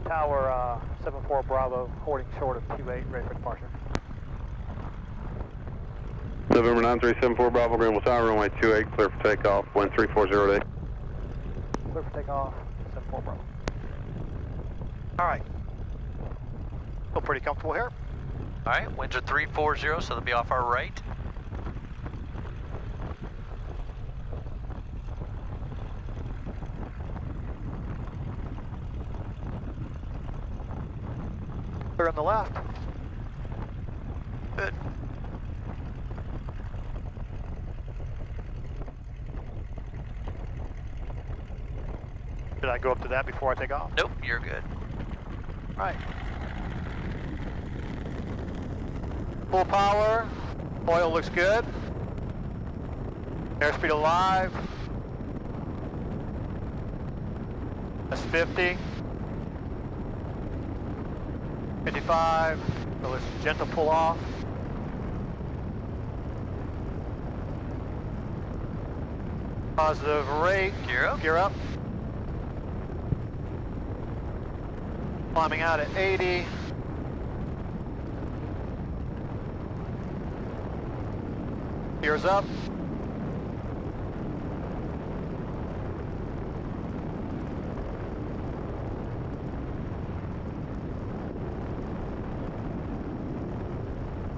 Tower 74 Bravo, holding short of 28, ready for departure. November 9374 Bravo, Greenville Tower, runway 28, clear for takeoff, wind 340 day. Clear for takeoff, 74 Bravo. All right. Feel pretty comfortable here. All right, winds are 340, so they'll be off our right. Clear on the left. Good. Did I go up to that before I take off? Nope, you're good. All right. Full power. Oil looks good. Airspeed alive. That's 50. 55. So let's gentle pull off. Positive rate. Gear up. Gear up. Climbing out at 80. Gears up.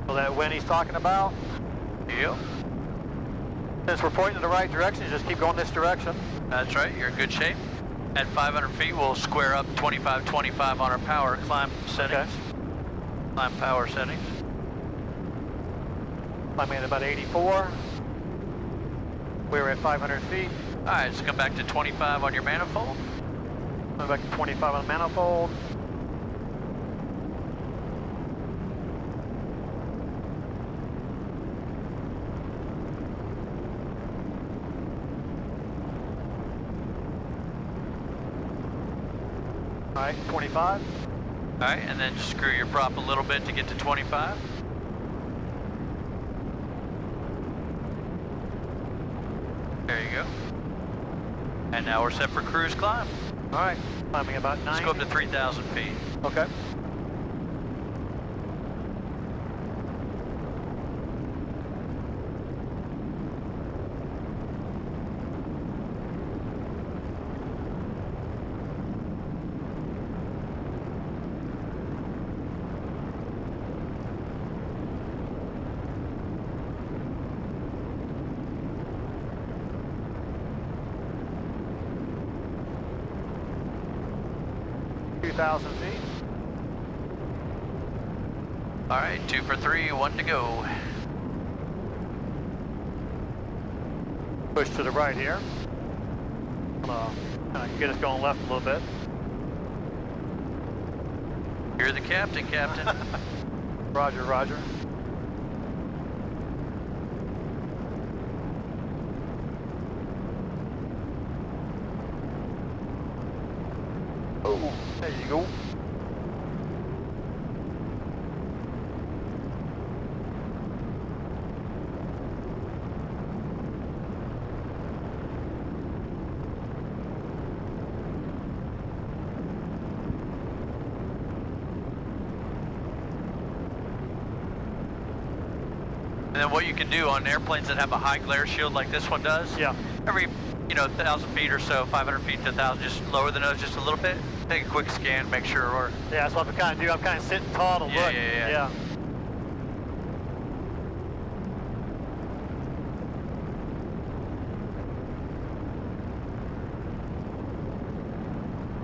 So that wind he's talking about. Yep. Since we're pointing in the right direction, just keep going this direction. That's right, you're in good shape. At 500 feet, we'll square up 25-25 on our power climb settings. Okay. Climb power settings. Climbing at about 84. We were at 500 feet. All right, let's come back to 25 on your manifold. Going back to 25 on the manifold. All right, 25. All right, and then just screw your prop a little bit to get to 25. There you go. And now we're set for cruise climb. All right, climbing about 9. Let's go up to 3,000 feet. Okay. Thousand feet. All right, 2 for 3, 1 to go. Push to the right here. Get us going left a little bit. You're the captain, Captain. Roger, roger. Oh, there you go. And then what you can do on airplanes that have a high glare shield like this one does, Yeah. every 1,000 feet or so, 500 feet to 1,000, just lower the nose just a little bit. Take a quick scan, make sure we're... Yeah, that's what I'm kind of do. I'm kind of sitting tall to look. Yeah.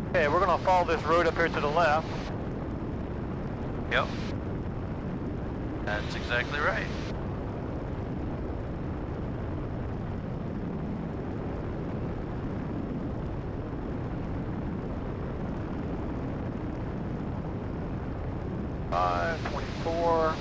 Okay, we're going to follow this road up here to the left. Yep. That's exactly right. Five, 24.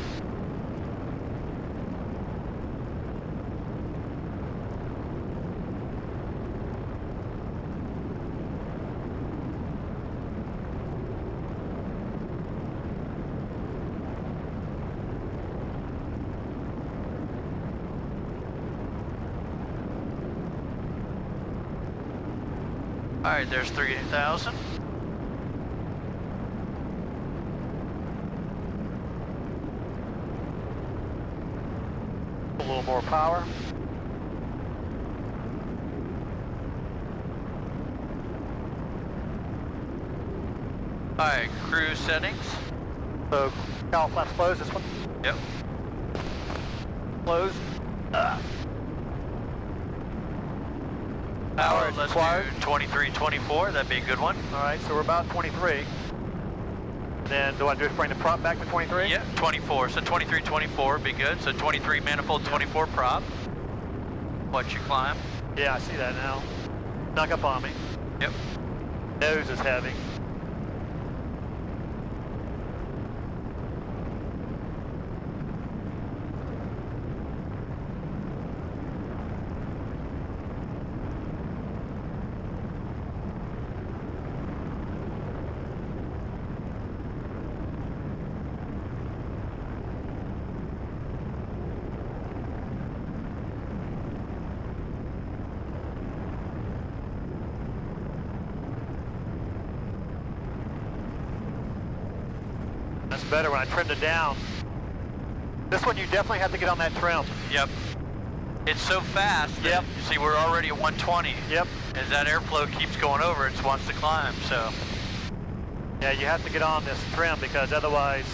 All right, there's 3,000. more power. Alright, cruise settings. So, cowl flaps closed, this one. Yep. Closed. Power, is let's required. do 23, 24, that'd be a good one. Alright, so we're about 23. Then do I just bring the prop back to 23? Yeah, 24, so 23, 24 would be good. So 23 manifold, 24 prop. Watch you climb. Yeah, I see that now. Snuck up on me. Yep. Nose is heavy. That's better when I trimmed it down. This one you definitely have to get on that trim. Yep. It's so fast. Yep. You see, we're already at 120. Yep. As that airflow keeps going over, it wants to climb, so. Yeah, you have to get on this trim because otherwise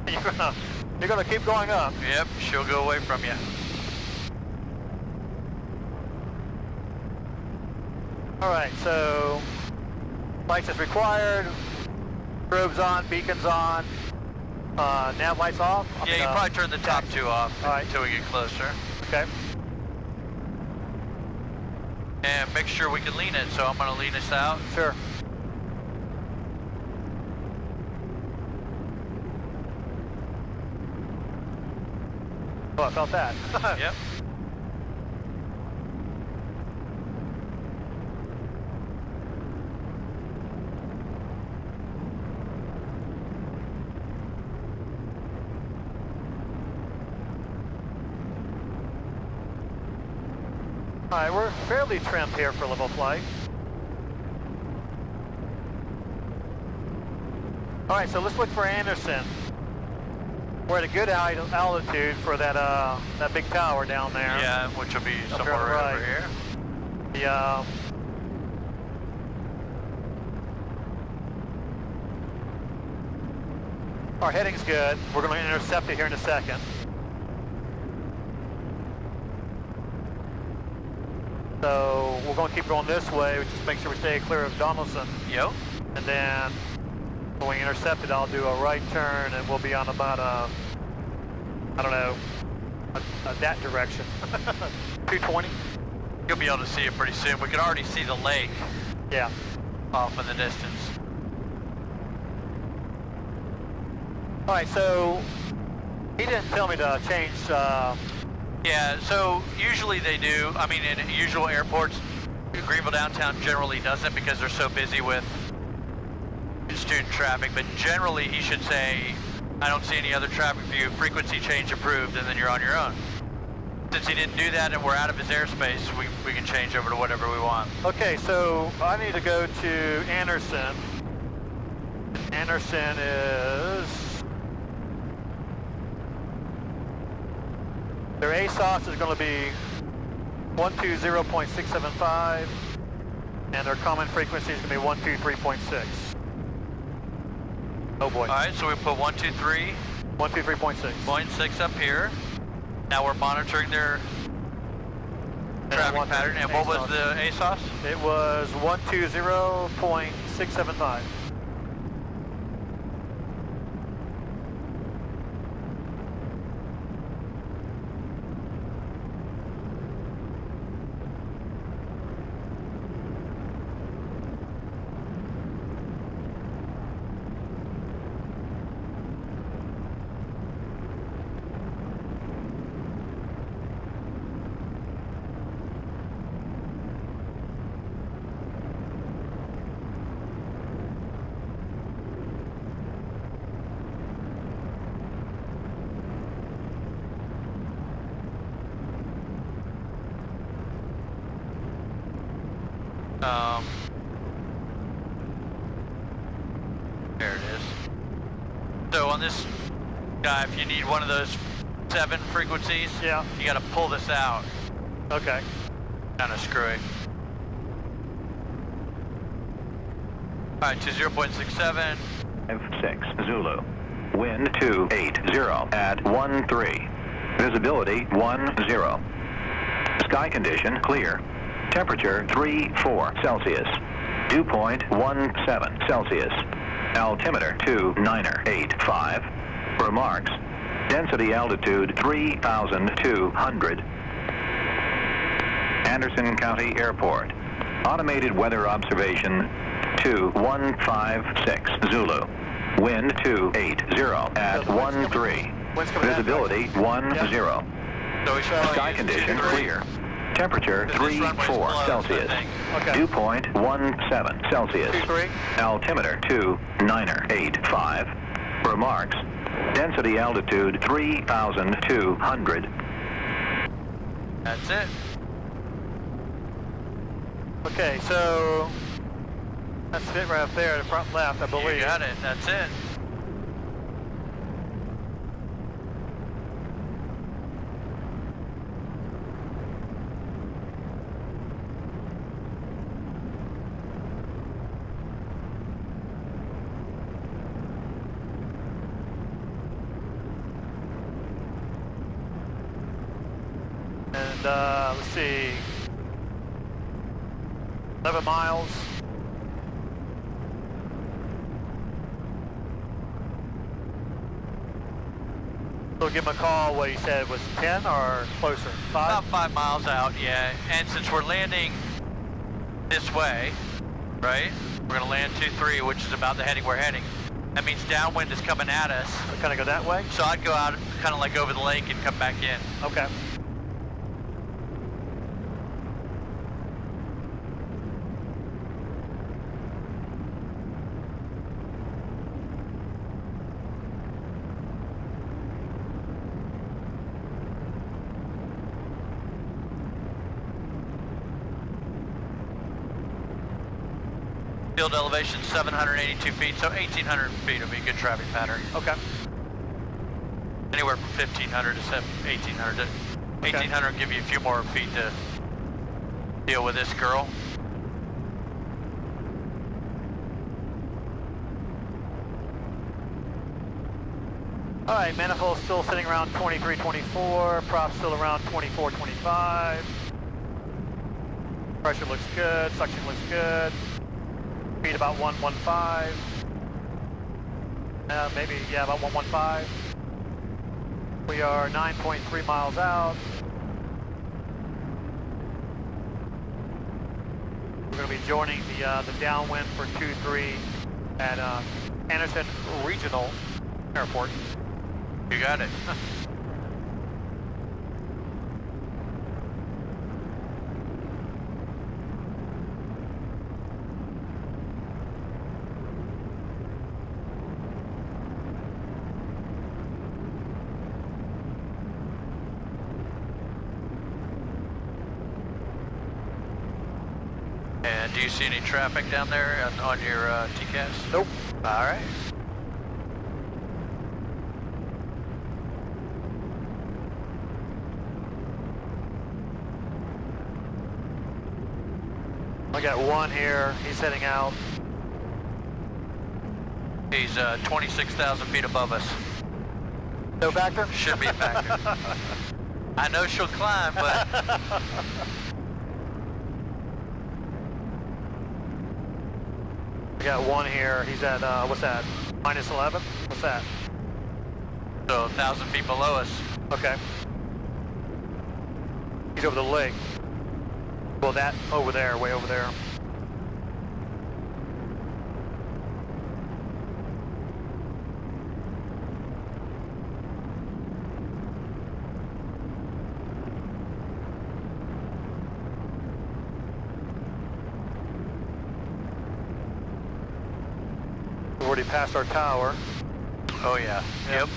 you're gonna keep going up. Yep, she'll go away from you. All right, so lights is required. Strobes on, beacons on. Nav lights off. Yeah, you probably turn the top two off until we get closer. Okay. And make sure we can lean it, so I'm gonna lean us out. Sure. Oh, I felt that. Yep. All right, we're fairly trimmed here for level flight. All right, so let's look for Anderson. We're at a good altitude for that that big tower down there. Yeah, which will be Up somewhere here on the right over right. here. The our heading's good. We're going to intercept it here in a second. So we're going to keep going this way, just make sure we stay clear of Donaldson. Yep. And then when we intercept it, I'll do a right turn and we'll be on about I don't know, that direction. 220? You'll be able to see it pretty soon. We can already see the lake Yeah. off in the distance. All right, so he didn't tell me to change. Yeah, so usually they do. I mean, in usual airports, Greenville Downtown generally doesn't because they're so busy with student traffic, but generally he should say, I don't see any other traffic for you, frequency change approved, and then you're on your own. Since he didn't do that and we're out of his airspace, we can change over to whatever we want. Okay, so I need to go to Anderson. Anderson is... Their ASOS is going to be 120.675, and their common frequency is going to be 123.6. Oh boy. All right, so we put 123. 123.6. 0.6 up here. Now we're monitoring their traffic pattern. And what was the ASOS? It was 120.675. There it is. So on this guy, if you need one of those 7 frequencies. Yeah. You got to pull this out. Okay. Kind of screwy. All right, to 0.67. 6 Zulu. Wind 280 at 13. Visibility 10. Sky condition clear. Temperature 34 Celsius. Dew point 17 Celsius. Altimeter 2985. Remarks. Density altitude 3,200. Anderson County Airport. Automated weather observation 2156 Zulu. Wind 280 at 13. Visibility 10. So we should Sky condition clear. Temperature 34 Celsius. Okay. Dew point 17 Celsius. 23. Altimeter 2985. Remarks. Density altitude 3,200. That's it. Okay, so that's it right up there, the front left, I believe. You got it. That's it. And let's see, 11 miles. So give him a call, what he said was 10 or closer, 5? About 5 miles out, yeah. And since we're landing this way, right? We're gonna land 23, which is about the heading we're heading. That means downwind is coming at us. So kind of go that way? So I'd go out kind of like over the lake and come back in. Okay. Field elevation 782 feet, so 1,800 feet will be a good traffic pattern. Okay. Anywhere from 1,500 to 1,800. Okay. 1,800 will give you a few more feet to deal with this girl. All right, manifold still sitting around 23, 24. Prop still around 24, 25. Pressure looks good. Suction looks good. Speed about 115. Maybe, yeah, about 115. We are 9.3 miles out. We're going to be joining the downwind for 2-3 at Anderson Regional Airport. You got it. And do you see any traffic down there on your TCAS? Nope. All right. I got one here. He's heading out. He's 26,000 feet above us. No factor? Should be a factor. I know she'll climb, but... I got one here. He's at, what's that? Minus 11? What's that? So 1,000 feet below us. Okay. He's over the lake. Well, that over there, way over there. We've already passed our tower. Oh yeah. Yep.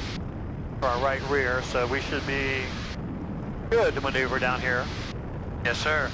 For our right rear, so we should be good to maneuver down here. Yes, sir.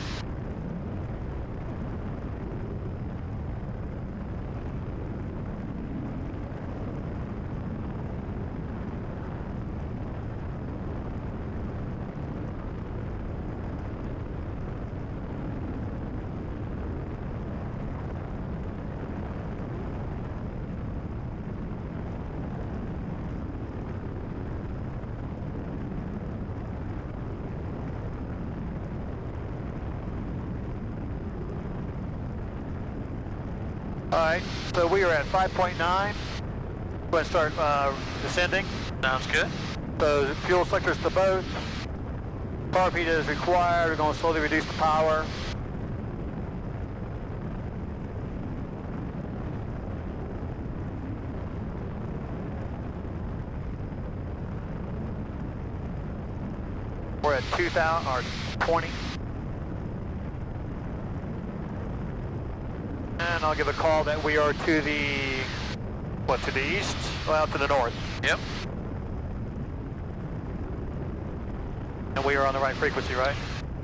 Alright, so we are at 5.9. Go ahead and start descending. Sounds good. So fuel selectors to both. Power feed is required. We're going to slowly reduce the power. We're at 2,000 or 20. And I'll give a call that we are to the, to the east? Well, to the north. Yep. And we are on the right frequency, right?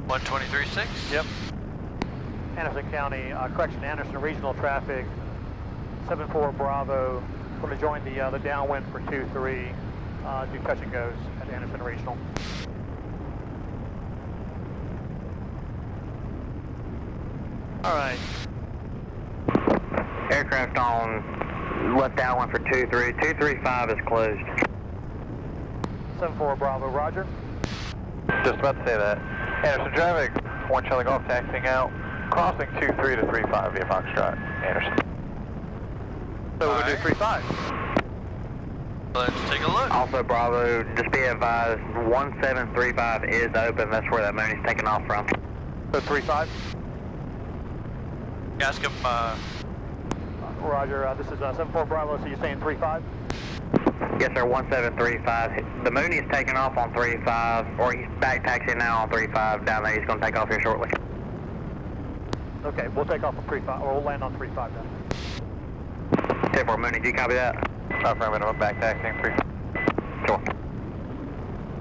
123.6? Yep. Anderson County, Anderson Regional Traffic, 74 Bravo. Going to join the downwind for 2-3. Do touch and goes at Anderson Regional. All right. Aircraft on left downwind for 2-3. 235 is closed. 74 Bravo, roger. Just about to say that. Anderson traffic, 1 Charlie Golf taxiing out, crossing 23 to 35 via Foxtrot. Anderson. So we're going to do 35. Let's take a look. Also Bravo, just be advised, 1735 is open. That's where that Mooney's taking off from. So 35. Ask him, Roger, this is 74 Bravo, so you're saying 35? Yes, sir, 1735. The Mooney's taking off on 35, or he's back taxiing now on 35 down there. He's going to take off here shortly. Okay, we'll take off on 35, or we'll land on 35 then. 10-4 Mooney, do you copy that? Affirmative, I'm back taxiing 35. Sure.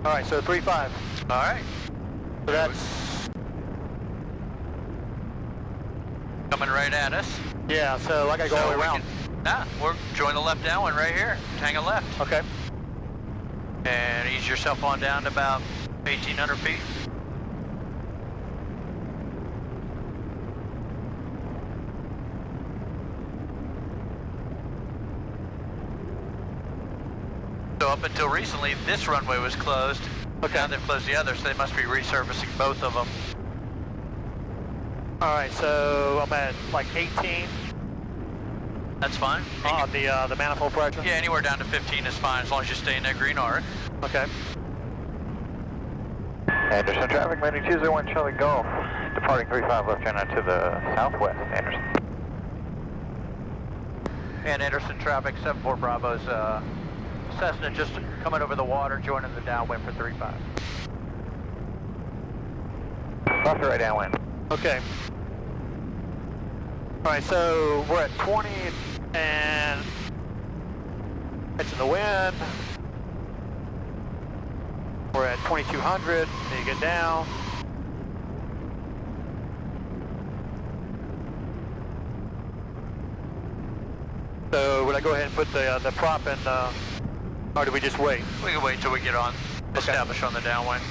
All right, so 35. all right. So that's, Coming right at us. yeah, so I got to go all the way around. We're join the left downwind right here. Hang a left. Okay. And ease yourself on down to about 1,800 feet. So up until recently, this runway was closed. Okay. Now they've closed the other, so they must be resurfacing both of them. All right, so I'm at like 18 That's fine. on the manifold pressure? Yeah, anywhere down to 15 is fine, as long as you stay in that green arc. Okay. Anderson traffic, Mooney 201 Charlie Golf, departing 35 left turn out to the southwest. Anderson. And Anderson traffic, 74 Bravo's Cessna just coming over the water, joining the downwind for 35. Left or right downwind? Okay. All right, so we're at 20 and catching the wind. We're at 2,200. Then you get down. So would I go ahead and put the prop in, or do we just wait? We can wait till we get on, establish on the downwind.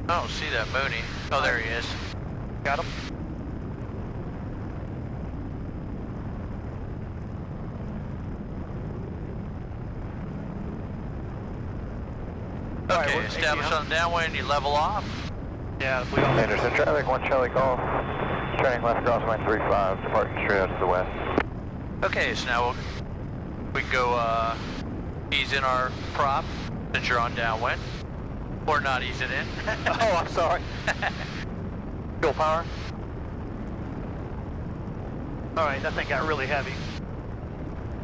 I don't see that Mooney. Oh, there he is. Got him? Okay, establish on the downwind, you level off. Yeah, we all Anderson traffic, 1 Charlie Golf, turning left crosswind 35, departing straight out to the west. Okay, so now we can go ease in our prop since you're on downwind. Or not ease it in. Oh, I'm sorry. Fuel power. All right, that thing got really heavy.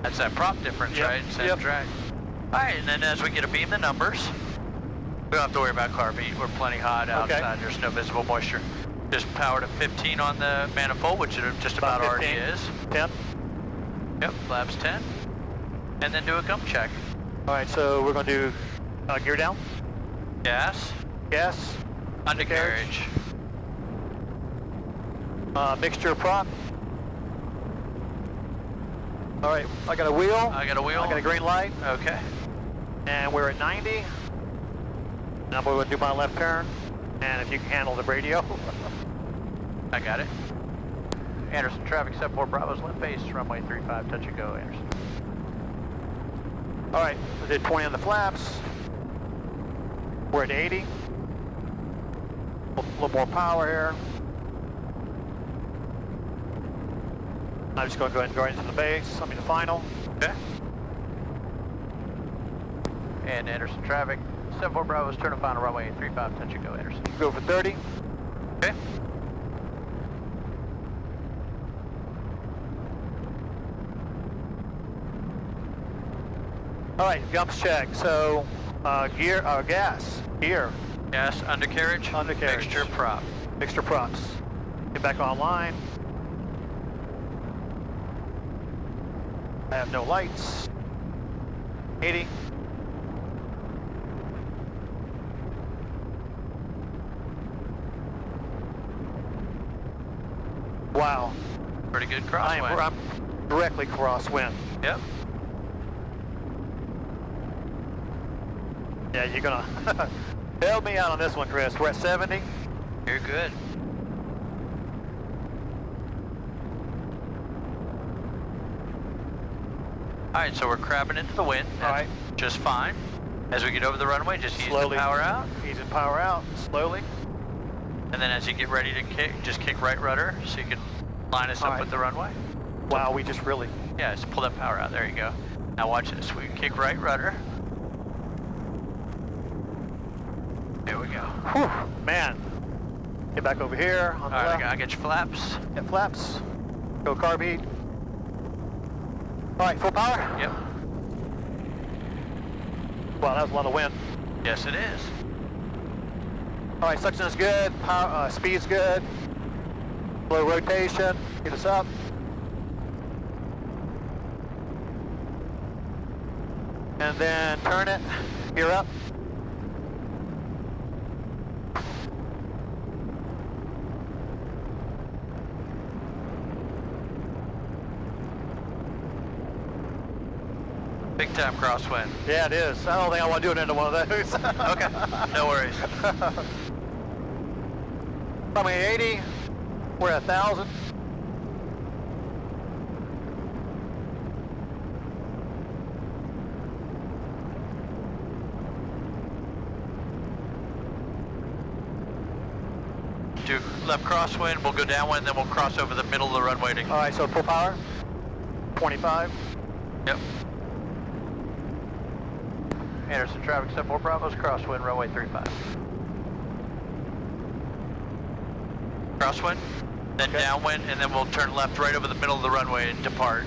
That's that prop difference, Yep, right? Same yep. drag. All right, and then as we get a beam the numbers, we don't have to worry about carb heat. We're plenty hot outside. There's no visible moisture. Just power to 15 on the manifold, which it just about already 15. is. 10. Yep, labs 10. And then do a gum check. All right, so we're going to do gear down, Gas, gas, undercarriage. mixture prop. All right, I got a wheel. I got a wheel. I got a green light, Okay. and we're at 90. And I'm going to do my left turn, and if you can handle the radio. I got it. Anderson traffic, 74 Bravo's left base, runway 35, touch and go, Anderson. All right, we did 20 on the flaps. We're at 80. A little more power here. I'm just going to go ahead and go right into the base, the final. Okay. And Anderson traffic, 74 Bravo's turn to final runway 35, touch and go, Anderson. Go for 30. Okay. All right, jumps check. So, gas, gear. Gas, undercarriage, mixture, prop. Mixture props. Get back online. I have no lights. 80. Wow. Pretty good crosswind. I'm directly crosswind. Yep. Yeah, you're gonna bail me out on this one, Chris. We're at 70. You're good. All right, so we're crabbing into the wind. All right. Just fine. As we get over the runway, just ease the Slowly. power out. Easing power out, slowly. And then as you get ready to kick, just kick right rudder so you can line us All up right. with the runway. Wow, we just really... Yeah, just pull that power out. There you go. Now watch this. We kick right rudder. There we go. Whew, man. Get back over here on the All right, left. I got your flaps. Get flaps. Go carbide. All right, full power? Yep. Wow, that was a lot of wind. Yes, it is. All right, suction is good. Power, speed's good. Low rotation. Get us up. And then turn it. Gear up. Big time crosswind. Yeah, it is. I don't think I want to do it into one of those. Okay, no worries. Probably 80. We're at 1,000. Do left crosswind, we'll go downwind, then we'll cross over the middle of the runway to... All right, so full power. 25. Yep. Anderson traffic, 74 Bravo's crosswind, runway 35. Crosswind, then Okay. downwind, and then we'll turn left right over the middle of the runway and depart.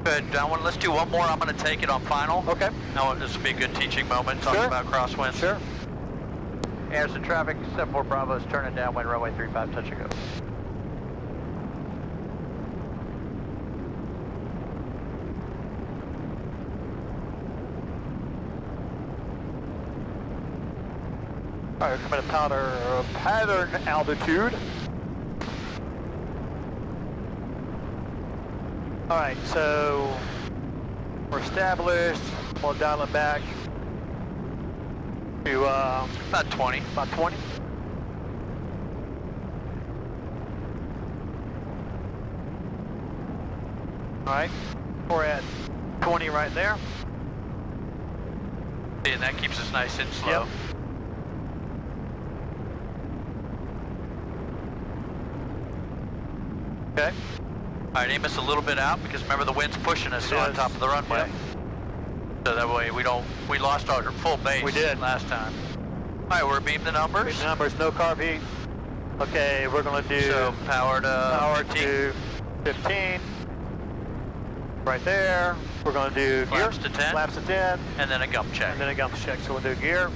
Good, downwind, let's do one more. I'm going to take it on final. Okay. Now this will be a good teaching moment talking Sure. about crosswinds. Sure. Anderson traffic, 74 Bravo's turning downwind, runway 35, touch and go. All right, coming to pattern altitude. All right, so we're established. We'll dial it back to About 20. about 20. All right, we're at 20 right there. And that keeps us nice and slow. Yep. Okay. All right, aim us a little bit out because remember the wind's pushing us It on is. top of the runway. Yep. So that way we lost our full base We did. last time. All right, we're beam the numbers. Big numbers, no carb heat. Okay, we're gonna do So power to 15. to 15. Right there. We're gonna do Flaps gear. to 10. Flaps to 10. And then a gump check. And then a gump check. So we'll do gear,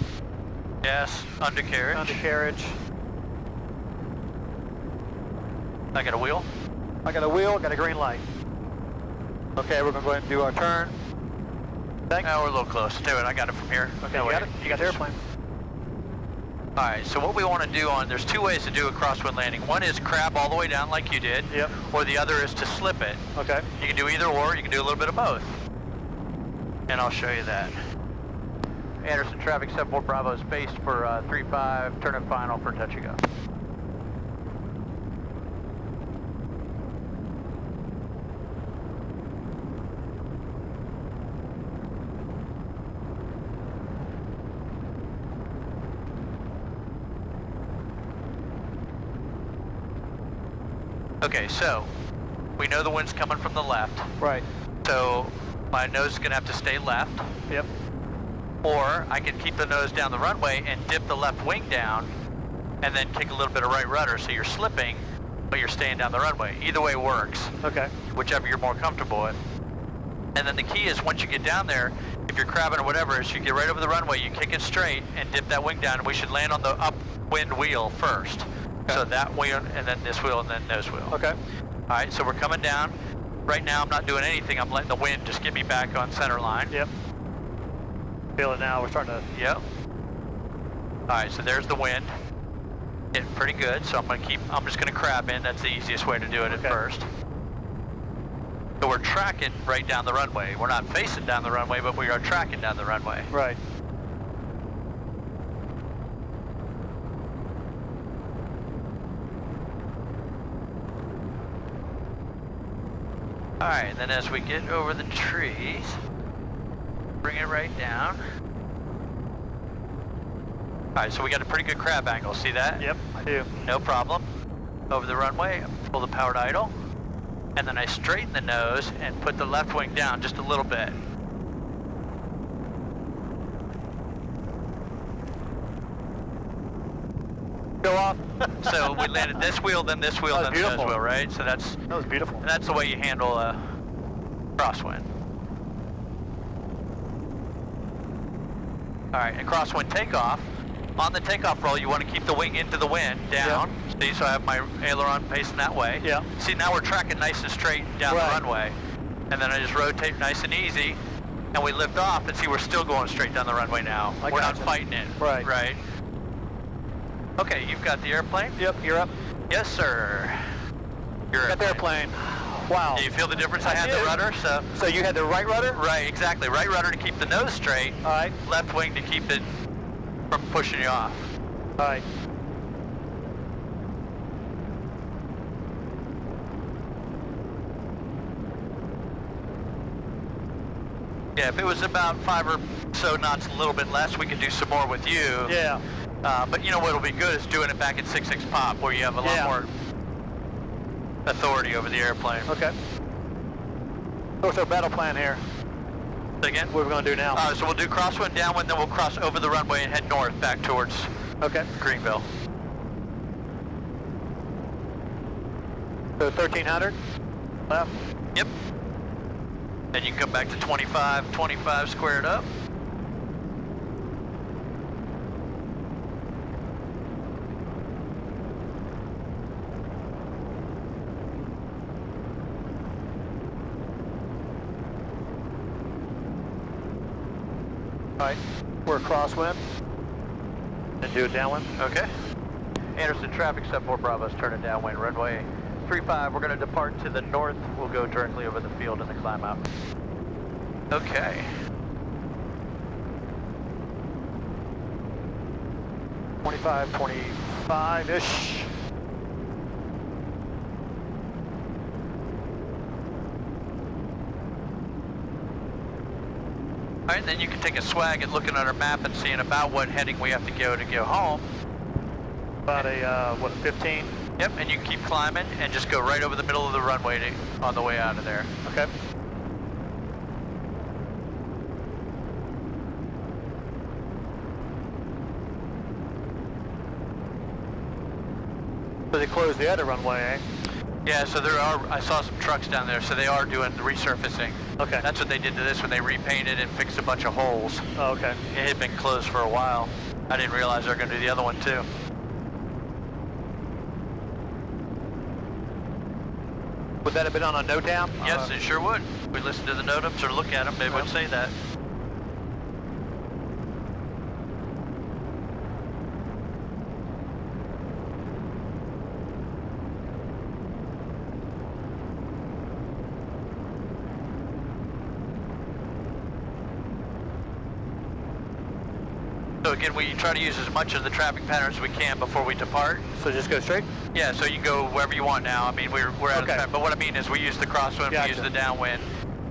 Gas, undercarriage. undercarriage. I got a wheel. I got a wheel, got a green light. Okay, we're gonna go ahead and do our turn. Thanks. Now we're a little close to it. I got it from here. Okay, No you got way. it? You got the airplane. All right, so what we want to do there's two ways to do a crosswind landing. One is crab all the way down like you did. Yep. Or the other is to slip it. Okay. You can do either or, you can do a little bit of both. And I'll show you that. Anderson traffic 74 Bravo spaced for 3-5, turn and final for touch and go. Okay, so we know the wind's coming from the left. Right. So my nose is gonna have to stay left. Yep. Or I can keep the nose down the runway and dip the left wing down and then kick a little bit of right rudder so you're slipping, but you're staying down the runway. Either way works. Okay. Whichever you're more comfortable with. And then the key is once you get down there, if you're crabbing or whatever, is you get right over the runway, you kick it straight and dip that wing down, and we should land on the upwind wheel first. Okay. So that wheel, and then this wheel, and then nose wheel. Okay. All right, so we're coming down. Right now I'm not doing anything, I'm letting the wind just get me back on center line. Yep. Feel it now, we're starting to... Yep. All right, so there's the wind. Getting pretty good, so I'm just gonna crab in, that's the easiest way to do it at first. So we're tracking right down the runway. We're not facing down the runway, but we are tracking down the runway. Right. All right, and then as we get over the trees, bring it right down. All right, so we got a pretty good crab angle, see that? Yep, I do. No problem. Over the runway, pull the powered idle, and then I straighten the nose and put the left wing down just a little bit. Go off. So we landed this wheel, then this wheel, then the nose wheel, right? So that was beautiful. And that's the way you handle a crosswind. All right, and crosswind takeoff. On the takeoff roll, you want to keep the wing into the wind, down. Yep. See, so I have my aileron facing that way. Yeah. See, now we're tracking nice and straight down the runway. And then I just rotate nice and easy, and we lift off, and see, we're still going straight down the runway now. We're not fighting it. Right. Right. Okay, you've got the airplane? Yep, you're up. Yes, sir. You're got the airplane. Wow. Do you feel the difference? I had the rudder, So you had the right rudder? Right, exactly. Right rudder to keep the nose straight. All right. Left wing to keep it from pushing you off. All right. Yeah, if it was about 5 or so knots, a little bit less, we could do some more with you. Yeah. But you know what'll be good is doing it back at 6.6 pop, where you have a lot more authority over the airplane. Okay. What's our battle plan here? Say again? What are we going to do now? So we'll do crosswind, downwind, then we'll cross over the runway and head north back towards Greenville. So 1300 left? Yep. Then you can come back to 25 squared up. All right, we're crosswind. And do it downwind. Okay. Anderson traffic 74 Bravo's turning downwind runway 35. We're going to depart to the north. We'll go directly over the field and then climb out. Okay. 25-ish. All right, then you can take a swag at looking at our map and seeing about what heading we have to go home. About a, what, a 15? Yep, and you can keep climbing and just go right over the middle of the runway on the way out of there. Okay. So they closed the other runway, eh? Yeah, so I saw some trucks down there, so they are doing the resurfacing. Okay. That's what they did to this when they repainted and fixed a bunch of holes. Oh, okay. It had been closed for a while. I didn't realize they were going to do the other one too. Would that have been on a NOTAM? Yes, it sure would. We listened to the NOTAMs or look at them, they would say that. again, we try to use as much of the traffic patterns as we can before we depart. So just go straight? Yeah, so you go wherever you want now. I mean, we're out of the traffic, but what I mean is we use the crosswind, Gotcha. we use the downwind,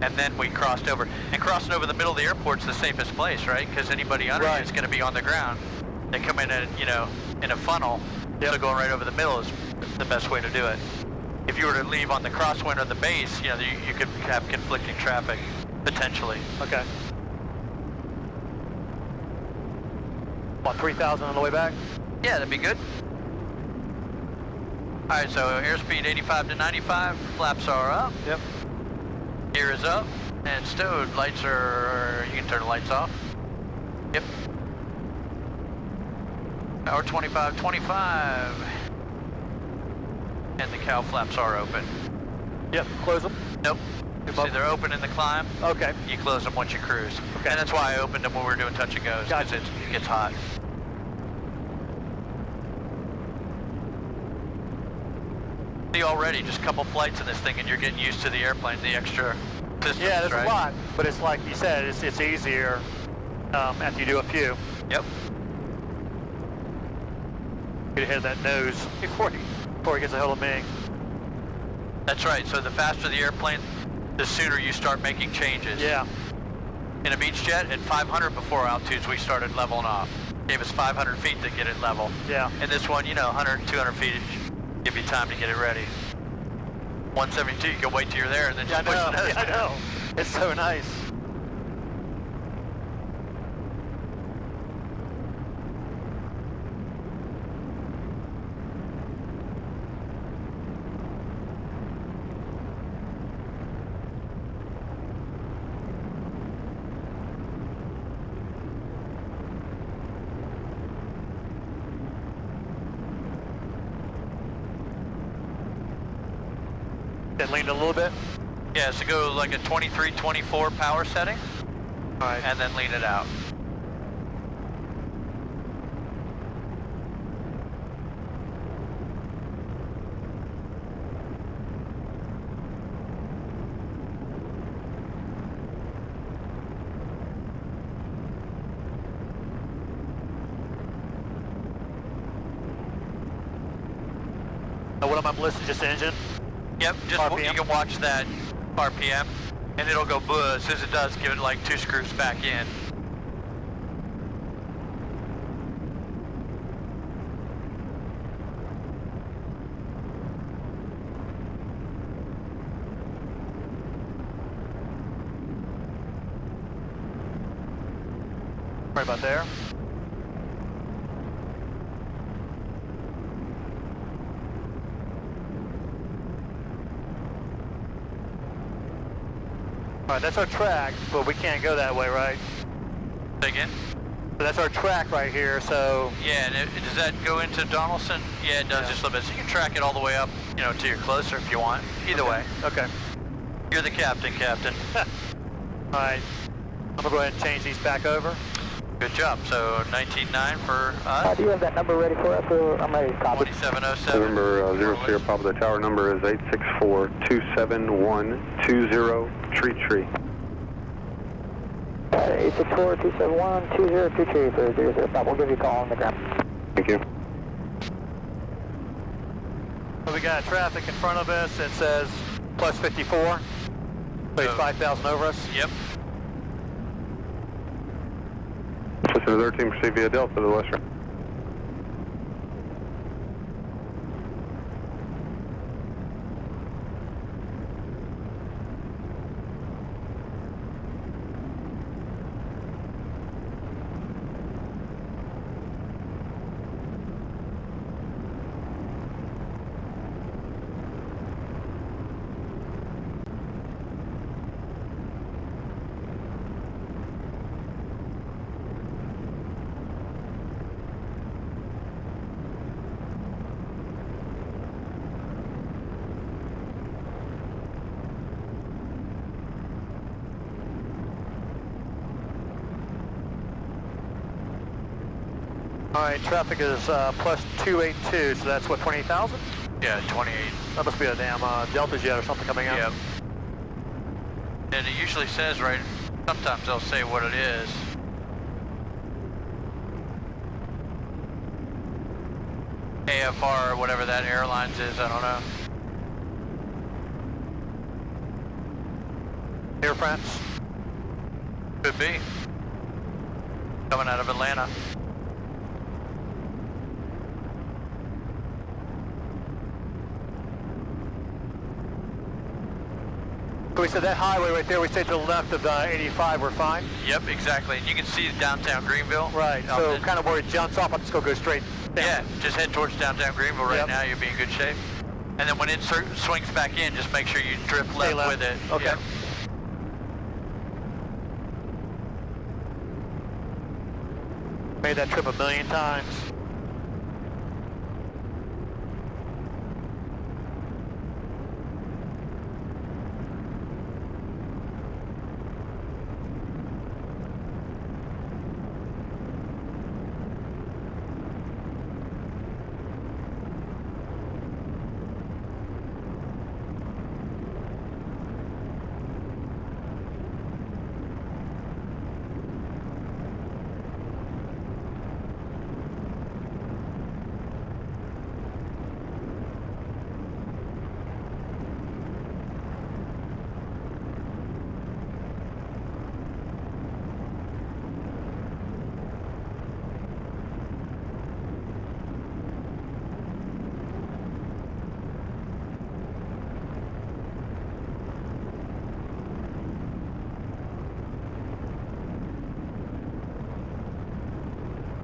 and then we crossed over. And crossing over the middle of the airport's the safest place, right? Because anybody under you is going to be on the ground. They come in, in a funnel, so going right over the middle is the best way to do it. If you were to leave on the crosswind or the base, you could have conflicting traffic, potentially. Okay. About 3,000 on the way back? Yeah, that'd be good. All right, so airspeed 85 to 95, flaps are up. Yep. Gear is up and stowed. Lights are, you can turn the lights off. Yep. Power 25, 25. And the cow flaps are open. Yep, close them? Nope. See, they're open in the climb. Okay. You close them once you cruise. Okay. And that's why I opened them when we were doing touch and goes, because Gotcha. it gets hot. See, already just a couple flights in this thing and you're getting used to the airplane, the extra systems, Yeah, there's right? a lot, but it's like you said, it's easier after you do a few. Yep. You hit that nose before he gets a hold of me. That's right, so the faster the airplane, the sooner you start making changes. Yeah. In a beach jet, at 500 before altitudes, we started leveling off. Gave us 500 feet to get it level. Yeah. And this one, 100, 200 feet, give you time to get it ready. 172, you can wait till you're there and then just push the nose I down. know. It's so nice. Then leaned a little bit. Yeah, so go like a 23, 24 power setting. All right. And then lean it out. Now what am I listening? Just the engine? Yep, just RPM? you can watch that RPM, and it'll go buzz. As soon as it does, give it like 2 screws back in. Right about there. All right, that's our track, but we can't go that way, right? Say again? So that's our track right here, so... Yeah, and does that go into Donaldson? Yeah, it does, just a little bit. So you can track it all the way up, till you're closer if you want. Either way. Okay. You're the captain, Captain. All right. I'm going to go ahead and change these back over. Good job. So 19.9 for us. Do you have that number ready for us? I'm ready to copy. 2707. November 00 Papa, the tower number is 864-271-20 tree. 864-271-2023 for 00 Papa. We'll give you a call on the ground. Thank you. So we got traffic in front of us that says plus 54. So he's 5,000 over us. Yep. Listen to 13, proceed via Delta to the west. All right, traffic is plus 282, so that's what, 28,000? Yeah, 28. That must be a damn Delta jet or something coming out. Yep. And it usually says, right, sometimes they'll say what it is. AFR or whatever that airlines is, I don't know. Air France? Could be. Coming out of Atlanta. So we said that highway right there, we stay to the left of 85, we're fine? Yep, exactly. And you can see downtown Greenville. Right, so kind of where it jumps off, I'll just go straight down. Yeah, just head towards downtown Greenville right Yep. now, you'll be in good shape. And then when it swings back in, just make sure you drift left with it. Okay. Yep. Made that trip a million times.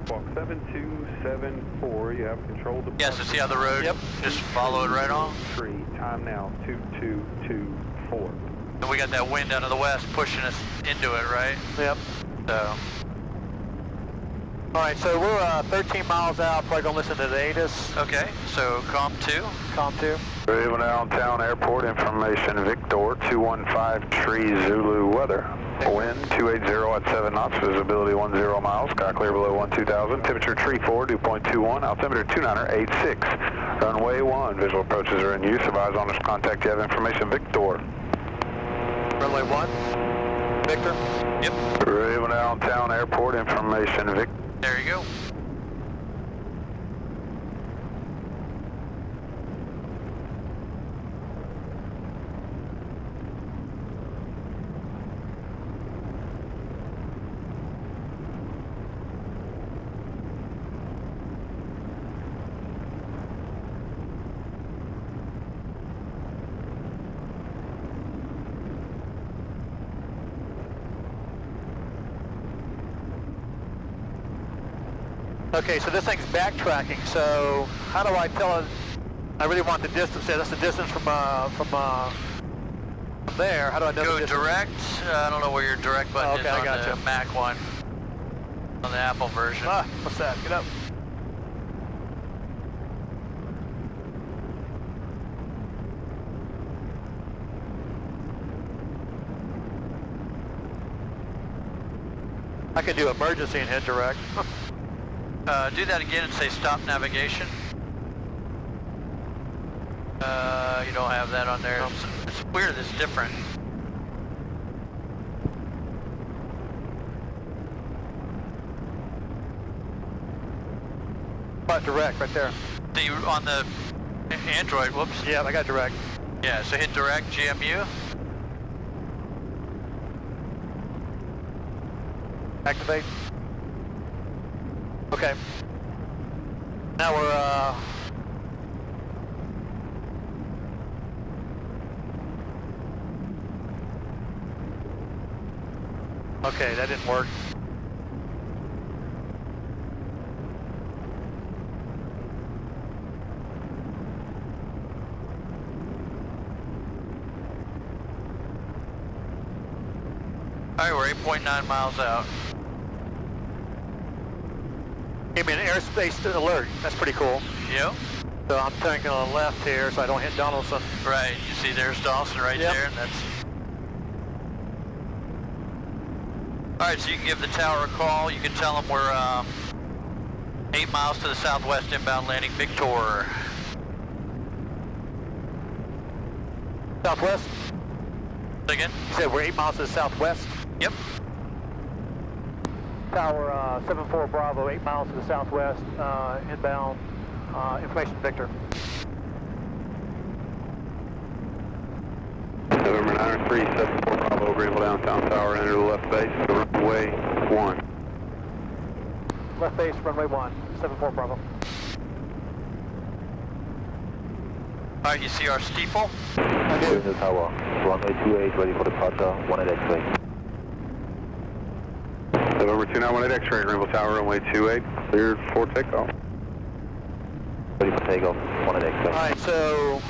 Walk 7274, you have control of the... Yes, to see how the road, Yep. just follow it right on. Tree, time now 2224. And we got that wind out of the west pushing us into it, right? Yep. So, All right, so we're 13 miles out, probably gonna listen to the ATIS. okay, so COM 2. COM 2. Greenville Downtown Airport information, Victor 215 Tree Zulu weather. Wind 280 at 7 knots, visibility 10 miles, sky clear below 12,000, temperature tree 4, dew point 21, altimeter 2986. Runway 1, visual approaches are in use, advise on this contact, you have information, Victor. Runway 1. Victor. Yep, Greenville Downtown Airport information, Victor. there you go. Okay, so this thing's backtracking, so how do I tell it? I really want the distance there. That's the distance from there. How do I know the Go distance? direct. I don't know where your direct button Okay, is I on gotcha. the Mac one. On the Apple version. Ah, what's that? Get up. I can do emergency and hit direct. Do that again and say stop navigation. You don't have that on there. It's weird, it's different. But direct right there. See, on the Android, whoops. Yeah, I got direct. Yeah, so hit direct, GMU. Activate. Okay. Now we're okay, that didn't work. All right, we're 8.9 miles out. Gave me an airspace alert. That's pretty cool. Yep. So I'm taking on the left here so I don't hit Donaldson. Right, you see there's Dawson right Yep. there, and that's... All right, so you can give the tower a call. You can tell them we're 8 miles to the southwest, inbound landing Victor. Southwest? Say again? You said we're 8 miles to the southwest? Yep. Tower 74 Bravo, 8 miles to the southwest, inbound information Victor. November 937 Bravo, Greenville Downtown Tower, enter the left base, runway 1. Left base, runway 1, 74 Bravo. Alright, you see our steeple? I do. Greenville Tower, runway 28, ready for departure, 18 X-ray. November 2918 X-ray, Greenville Tower, runway 28, cleared for takeoff. Ready for takeoff, 18 X-ray. Alright, so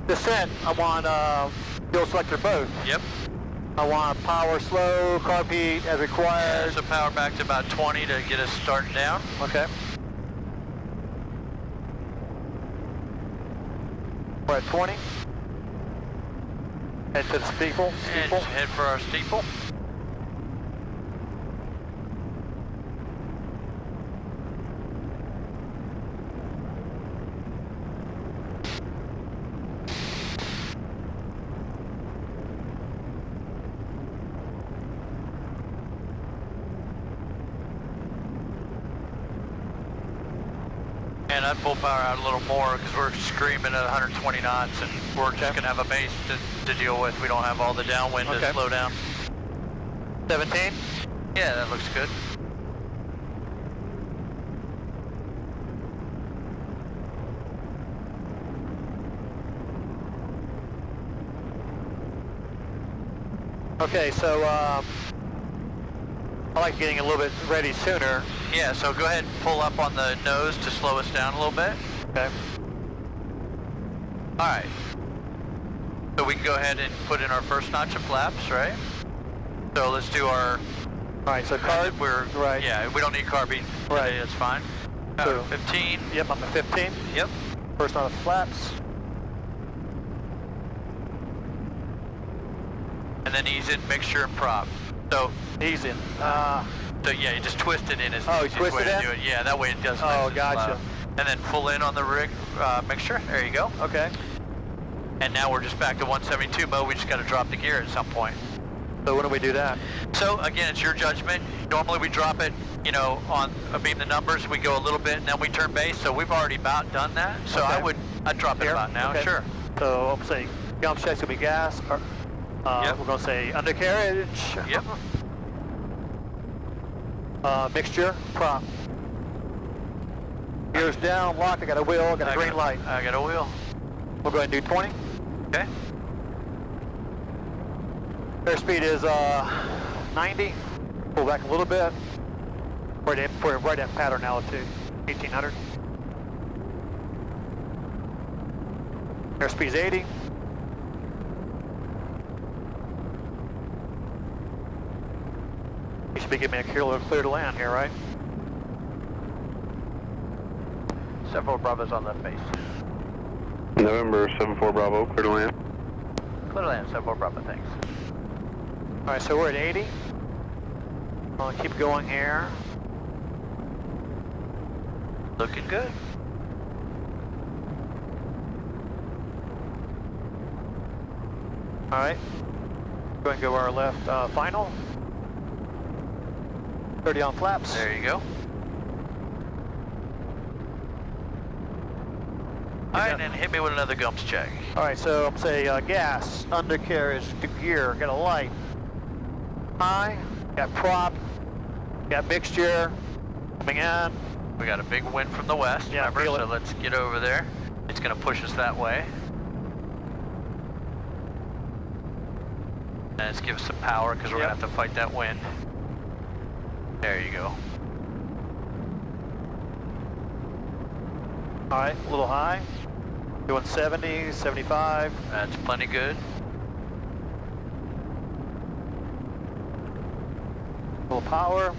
descent, I want fuel selector both. Yep. I want power slow, carb heat as required. So power back to about 20 to get us started down. Okay. We're at 20. Head to the steeple. And head for our steeple. And I'd pull power out a little more because we're screaming at 120 knots and we're just going to have a base to deal with. We don't have all the downwind to slow down. 17? Yeah, that looks good. Okay, so I like getting a little bit ready sooner. Yeah, so go ahead and pull up on the nose to slow us down a little bit. Okay. Alright. So we can go ahead and put in our first notch of flaps, right? So let's do our... Alright, so carb, right. Yeah, we don't need carby right. today, that's fine. So 15. Yep, I'm at 15. Yep. First on the flaps. And then ease in mixture and prop. So ease in. So yeah, you just twist it in as you easiest twist way it to in? do it. Yeah, that way it doesn't. Oh, gotcha. And then pull in on the rig mixture. There you go. Okay. And now we're just back to 172 mode. We just got to drop the gear at some point. So when do we do that? So again, it's your judgment. Normally we drop it, you know, on beam the numbers. We go a little bit and then we turn base. So we've already about done that. So okay. I'd drop it about now. Okay. Sure. So I'm saying gallon check's gonna be gas. Or, yep. We're gonna say undercarriage. Yep. Mixture, prop. Gears down, locked, I got a wheel, got a green light. I got a wheel. We'll go ahead and do 20. Okay. Airspeed is 90. Pull back a little bit. We're right at pattern altitude, 1800. Airspeed is 80. You should be giving me a clear to land here, right? Several Bravos on left base. November 74 Bravo, clear to land. Clear to land, 74 Bravo, thanks. All right, so we're at 80. I'll keep going here. Looking good. All right. Go and go our left final. 30 on flaps. There you go. All right, and hit me with another gumps check. All right, so I'm say gas, undercarriage, the gear, got a light. High, got prop, got mixture, coming in. We got a big wind from the west, yeah, remember? So let's get over there. It's gonna push us that way. And let's give us some power because we're gonna have to fight that wind. There you go. All right, a little high. Doing 70, 75. That's plenty good. A little power.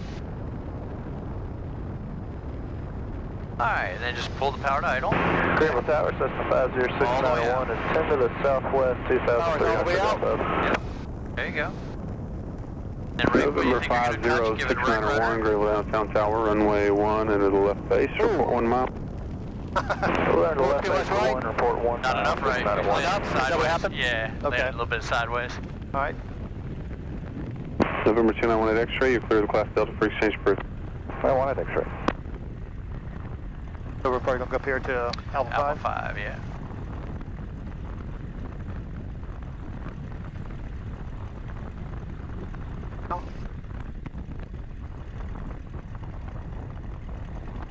Alright, and then just pull the power to idle. Greenville Tower, Cessna 50691 is 10 to the southwest, 2,300 out. Yep. There you go. And Rick, what do you November think you're gonna touch, give it rig 50691, rudder? Greenville Downtown Tower, runway 1 into the left base, report 1 mile. We're on the left base, right? 1, report 1. Not enough right. Not at Landed 1. Is that what happened? Yeah, Okay. landed a little bit sideways. All right. November 2918 X-ray, you clear the class Delta for exchange proof. I wanted X-ray. So we're probably going to go up here to Alpha 5? Alpha 5, yeah.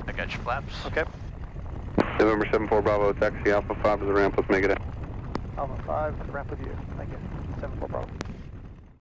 I got your flaps. Okay. November 74 Bravo, taxi Alpha 5 to the ramp, let's make it in. Alpha 5, ramp with you. Thank you. 74 Bravo.